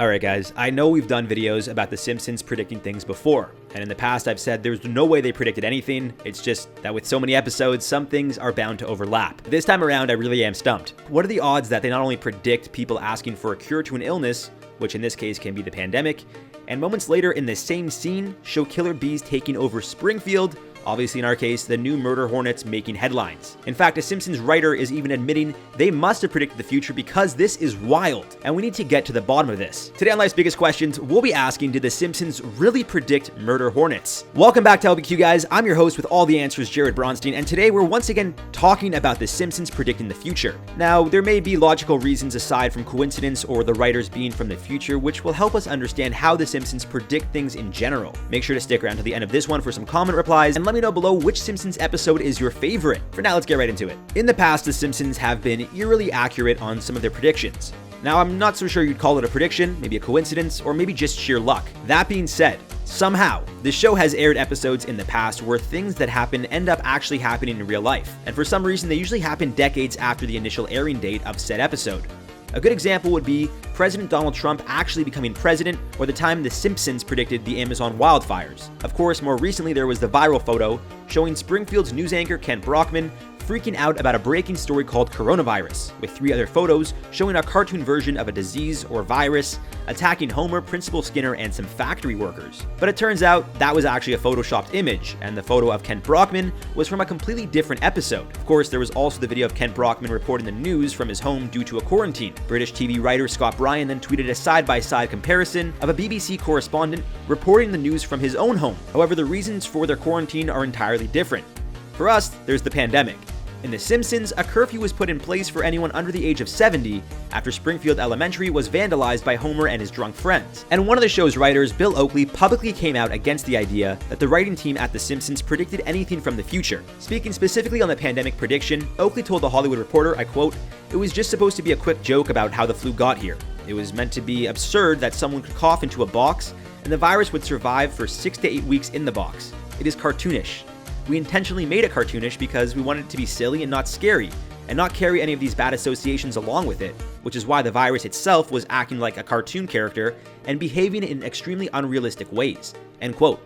Alright guys, I know we've done videos about the Simpsons predicting things before, and in the past I've said there's no way they predicted anything. It's just that with so many episodes, some things are bound to overlap. This time around, I really am stumped. What are the odds that they not only predict people asking for a cure to an illness, which in this case can be the pandemic, and moments later in the same scene, show killer bees taking over Springfield, obviously in our case, the new Murder Hornets making headlines. In fact, a Simpsons writer is even admitting they must have predicted the future because this is wild, and we need to get to the bottom of this. Today on Life's Biggest Questions, we'll be asking, did the Simpsons really predict Murder Hornets? Welcome back to LBQ guys, I'm your host with all the answers, Jared Bronstein, and today we're once again talking about the Simpsons predicting the future. Now, there may be logical reasons aside from coincidence or the writers being from the future, which will help us understand how the Simpsons predict things in general. Make sure to stick around to the end of this one for some comment replies, and let me know below which Simpsons episode is your favorite. For now, let's get right into it. In the past, the Simpsons have been eerily accurate on some of their predictions. Now, I'm not so sure you'd call it a prediction, maybe a coincidence, or maybe just sheer luck. That being said, somehow, the show has aired episodes in the past where things that happen end up actually happening in real life, and for some reason they usually happen decades after the initial airing date of said episode. A good example would be President Donald Trump actually becoming president, or the time The Simpsons predicted the Amazon wildfires. Of course, more recently there was the viral photo showing Springfield's news anchor Kent Brockman freaking out about a breaking story called coronavirus, with 3 other photos showing a cartoon version of a disease or virus attacking Homer, Principal Skinner, and some factory workers. But it turns out that was actually a photoshopped image, and the photo of Kent Brockman was from a completely different episode. Of course, there was also the video of Kent Brockman reporting the news from his home due to a quarantine. British TV writer Scott Bryan then tweeted a side-by-side comparison of a BBC correspondent reporting the news from his own home. However, the reasons for their quarantine are entirely different. For us, there's the pandemic. In The Simpsons, a curfew was put in place for anyone under the age of 70 after Springfield Elementary was vandalized by Homer and his drunk friends. And one of the show's writers, Bill Oakley, publicly came out against the idea that the writing team at The Simpsons predicted anything from the future. Speaking specifically on the pandemic prediction, Oakley told The Hollywood Reporter, I quote, "It was just supposed to be a quick joke about how the flu got here. It was meant to be absurd that someone could cough into a box and the virus would survive for 6 to 8 weeks in the box. It is cartoonish. We intentionally made it cartoonish because we wanted it to be silly and not scary, and not carry any of these bad associations along with it, which is why the virus itself was acting like a cartoon character and behaving in extremely unrealistic ways." End quote.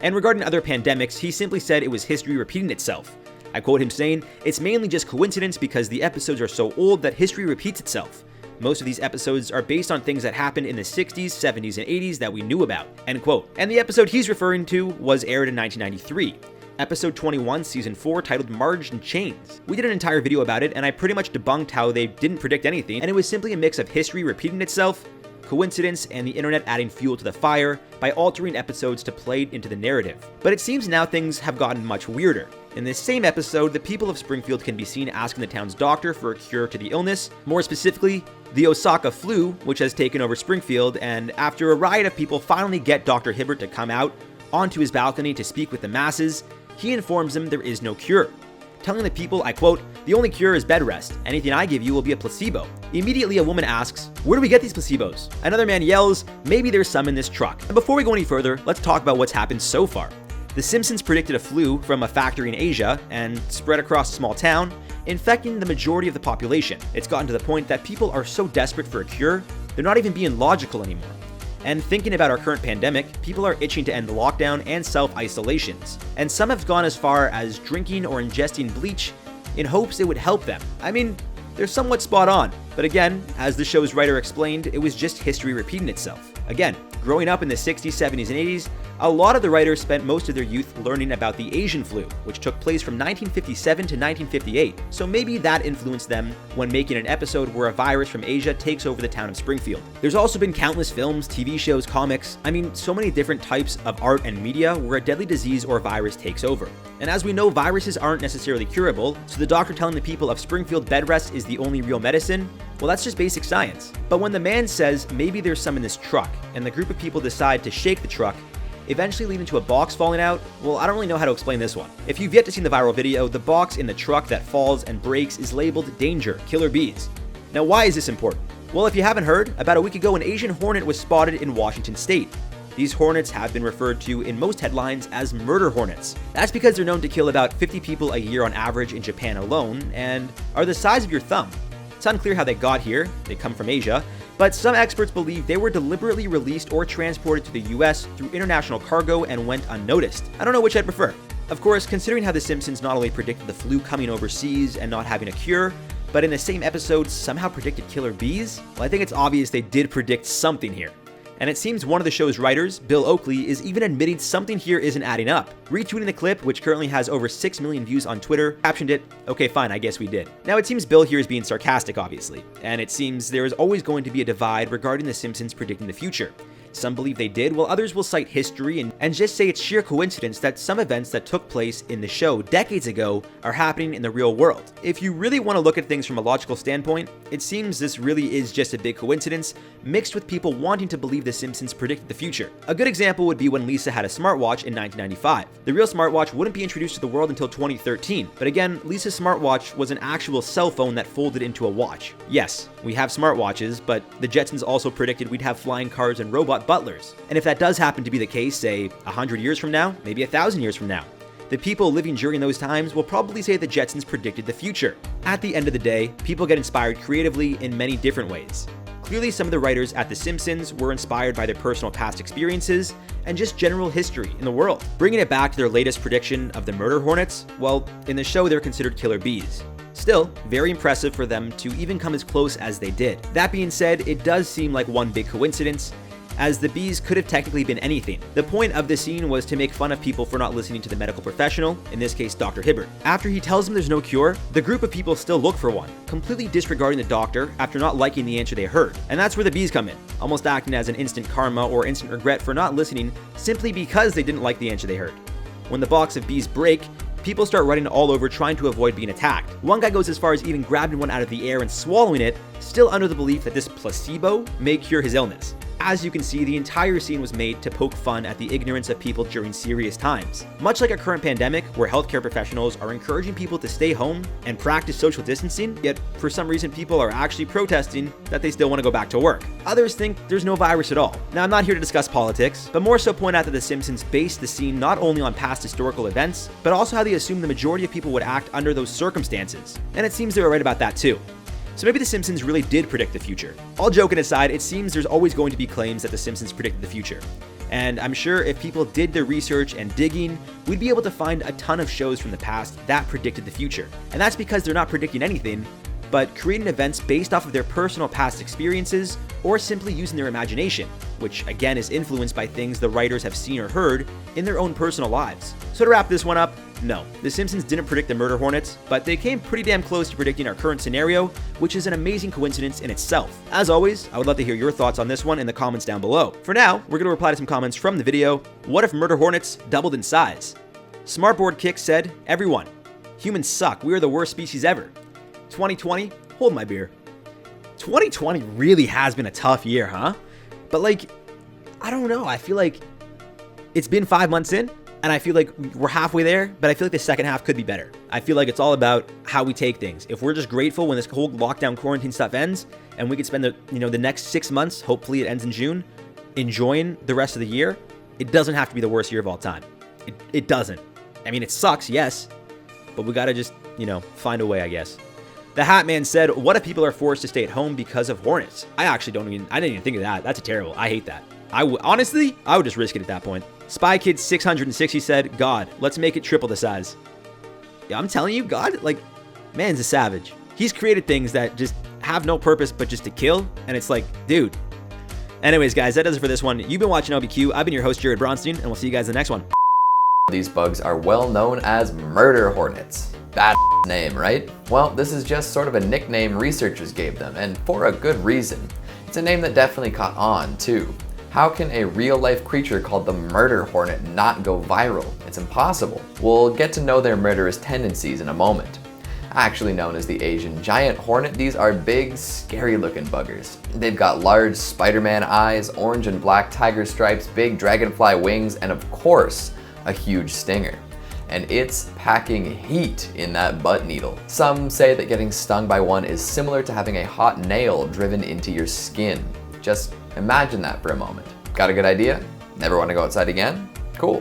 And regarding other pandemics, he simply said it was history repeating itself. I quote him saying, "It's mainly just coincidence because the episodes are so old that history repeats itself. Most of these episodes are based on things that happened in the 60s, 70s, and 80s that we knew about." End quote. And the episode he's referring to was aired in 1993. Episode 21, Season 4, titled Marged in Chains. We did an entire video about it, and I pretty much debunked how they didn't predict anything, and it was simply a mix of history repeating itself, coincidence, and the internet adding fuel to the fire by altering episodes to play into the narrative. But it seems now things have gotten much weirder. In this same episode, the people of Springfield can be seen asking the town's doctor for a cure to the illness, more specifically, the Osaka Flu, which has taken over Springfield, and after a riot of people finally get Dr. Hibbert to come out onto his balcony to speak with the masses, he informs them there is no cure, telling the people, I quote, "The only cure is bed rest. Anything I give you will be a placebo." Immediately, a woman asks, "Where do we get these placebos?" Another man yells, "Maybe there's some in this truck." And before we go any further, let's talk about what's happened so far. The Simpsons predicted a flu from a factory in Asia and spread across a small town, infecting the majority of the population. It's gotten to the point that people are so desperate for a cure, they're not even being logical anymore. And thinking about our current pandemic, people are itching to end the lockdown and self-isolations. And some have gone as far as drinking or ingesting bleach in hopes it would help them. I mean, they're somewhat spot on. But again, as the show's writer explained, it was just history repeating itself. Again, growing up in the 60s, 70s, and 80s, a lot of the writers spent most of their youth learning about the Asian flu, which took place from 1957 to 1958. So maybe that influenced them when making an episode where a virus from Asia takes over the town of Springfield. There's also been countless films, TV shows, comics, so many different types of art and media where a deadly disease or virus takes over. And as we know, viruses aren't necessarily curable, so the doctor telling the people of Springfield bed rest is the only real medicine, well, that's just basic science. But when the man says, maybe there's some in this truck, and the group of people decide to shake the truck, eventually leading to a box falling out, well, I don't really know how to explain this one. If you've yet to see the viral video, the box in the truck that falls and breaks is labeled Danger, Killer Bees. Now, why is this important? Well, if you haven't heard, about a week ago, an Asian hornet was spotted in Washington state. These hornets have been referred to in most headlines as murder hornets. That's because they're known to kill about 50 people a year on average in Japan alone, and are the size of your thumb. It's unclear how they got here, they come from Asia, but some experts believe they were deliberately released or transported to the US through international cargo and went unnoticed. I don't know which I'd prefer. Of course, considering how The Simpsons not only predicted the flu coming overseas and not having a cure, but in the same episode somehow predicted killer bees, well, I think it's obvious they did predict something here. And it seems one of the show's writers, Bill Oakley, is even admitting something here isn't adding up. Retweeting the clip, which currently has over 6 million views on Twitter, captioned it, "Okay, fine, I guess we did." Now it seems Bill here is being sarcastic, obviously, and it seems there is always going to be a divide regarding The Simpsons predicting the future. Some believe they did, while others will cite history and just say it's sheer coincidence that some events that took place in the show decades ago are happening in the real world. If you really want to look at things from a logical standpoint, it seems this really is just a big coincidence, mixed with people wanting to believe The Simpsons predicted the future. A good example would be when Lisa had a smartwatch in 1995. The real smartwatch wouldn't be introduced to the world until 2013, but again, Lisa's smartwatch was an actual cell phone that folded into a watch. Yes, we have smartwatches, but the Jetsons also predicted we'd have flying cars and robot butlers. And if that does happen to be the case, say 100 years from now, maybe 1,000 years from now, the people living during those times will probably say the Jetsons predicted the future. At the end of the day, people get inspired creatively in many different ways. Clearly, some of the writers at The Simpsons were inspired by their personal past experiences and just general history in the world. Bringing it back to their latest prediction of the Murder Hornets, well, in the show they're considered killer bees. Still, very impressive for them to even come as close as they did. That being said, it does seem like one big coincidence, as the bees could have technically been anything. The point of the scene was to make fun of people for not listening to the medical professional, in this case Dr. Hibbert. After he tells them there's no cure, the group of people still look for one, completely disregarding the doctor after not liking the answer they heard. And that's where the bees come in, almost acting as an instant karma or instant regret for not listening simply because they didn't like the answer they heard. When the box of bees break, people start running all over trying to avoid being attacked. One guy goes as far as even grabbing one out of the air and swallowing it, still under the belief that this placebo may cure his illness. As you can see, the entire scene was made to poke fun at the ignorance of people during serious times. Much like a current pandemic where healthcare professionals are encouraging people to stay home and practice social distancing, yet for some reason people are actually protesting that they still want to go back to work. Others think there's no virus at all. Now, I'm not here to discuss politics, but more so point out that The Simpsons based the scene not only on past historical events, but also how they assumed the majority of people would act under those circumstances. And it seems they were right about that too. So maybe The Simpsons really did predict the future. All joking aside, it seems there's always going to be claims that The Simpsons predicted the future. And I'm sure if people did their research and digging, we'd be able to find a ton of shows from the past that predicted the future. And that's because they're not predicting anything, but creating events based off of their personal past experiences or simply using their imagination, which again is influenced by things the writers have seen or heard in their own personal lives. So to wrap this one up, no, The Simpsons didn't predict the Murder Hornets, but they came pretty damn close to predicting our current scenario, which is an amazing coincidence in itself. As always, I would love to hear your thoughts on this one in the comments down below. For now, we're going to reply to some comments from the video. What if Murder Hornets doubled in size? Smartboard Kick said, "Everyone, humans suck. We are the worst species ever." 2020, hold my beer. 2020 really has been a tough year, huh? But like, I don't know. I feel like it's been 5 months in, and I feel like we're halfway there, but I feel like the second half could be better. I feel like it's all about how we take things. If we're just grateful when this whole lockdown quarantine stuff ends, and we could spend the next 6 months, hopefully it ends in June, enjoying the rest of the year, it doesn't have to be the worst year of all time. It doesn't. I mean, it sucks, yes, but we gotta just, find a way, I guess. The Hat Man said, "What if people are forced to stay at home because of Hornets?" I didn't even think of that. That's terrible. I hate that. Honestly, I would just risk it at that point. Spy Kid 660 said, "God, let's make it triple the size." Yeah, I'm telling you, God, man's a savage. He's created things that just have no purpose but just to kill, and it's like, dude. Anyways, guys, that does it for this one. You've been watching LBQ. I've been your host, Jared Bronstein, and we'll see you guys in the next one. These bugs are well known as murder hornets. Bad name, right? Well, this is just sort of a nickname researchers gave them, and for a good reason. It's a name that definitely caught on, too. How can a real-life creature called the murder hornet not go viral? It's impossible. We'll get to know their murderous tendencies in a moment. Actually known as the Asian giant hornet, these are big, scary-looking buggers. They've got large Spider-Man eyes, orange and black tiger stripes, big dragonfly wings, and of course, a huge stinger. And it's packing heat in that butt needle. Some say that getting stung by one is similar to having a hot nail driven into your skin. Just imagine that for a moment. Got a good idea? Never want to go outside again? Cool.